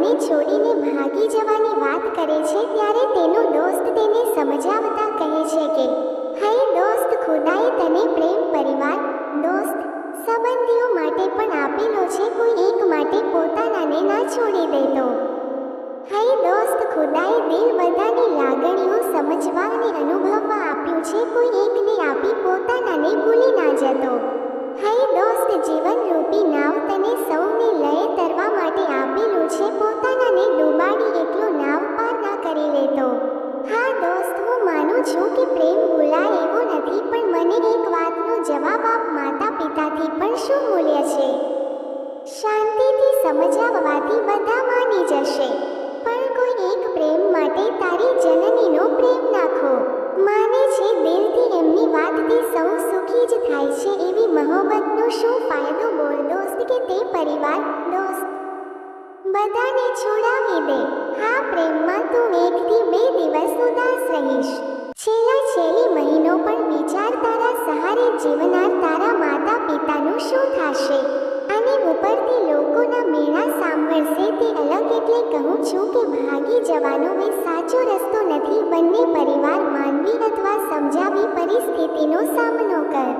તેને છોડીને ભાગી જવાની વાત કરે છે ત્યારે તેનો દોસ્ત તેને સમજાવતા કહે છે કે હે દોસ્ત, ખુદાએ તને પ્રેમ પરિવાર, દોસ્ત, સંબંધીઓ માટે પણ આપેલો છે, કોઈ એક માટે પોતાનાને ના છોડી દેતો. હે દોસ્ત, ખુદાએ દિલ બધાની લાગણીઓ સમજવા અને અનુભવવા આપ્યું છે, કોઈ એકને આપી પોતાનાને ભૂલી ના જતો. હે દોસ્ત, જીવનરૂપી નાવ તને સૌને લયે તરવા માટે આપેલું છે, પોતાનાને ડૂબાડી એકલો નાવ પાર ના કરી લેતો. હા દોસ્ત, હું માનું છું કે પ્રેમ ભૂલાય એવો નથી, પણ મને એક વાતનો જવાબ આપ, માતા પિતાથી પણ શું મૂલ્ય છે? શાંતિથી સમજાવવાથી બધા માની જશે, પણ કોઈ એક પ્રેમ માટે તારી જનનીનો પ્રેમ નાખો. માને છે દિલથી, એમની વાતથી સૌ સુખી જ થાય છે, એવી મહોબ્બતનો શું ફાયદો? બોલ દોસ્ત કે તે પરિવાર, દોસ્ત, બધાને છોડાવી દે. હા, પ્રેમમાં તું 1 થી 2 દિવસ ઉદાસ રહીશ, છેલ્લી મહિનો પણ વિચાર, તારા સહારે જીવનાર તારા માતા પિતાનું શું થશે? અને ઉપરથી લોકોના મેણા સાંભળશે તે અલગ. એટલે કહું છું કે ભાગી જવાનો એ સાચો રસ્તો નથી. બંને પરિવાર માનવી અથવા સમજાવી પરિસ્થિતિનો સામનો કર.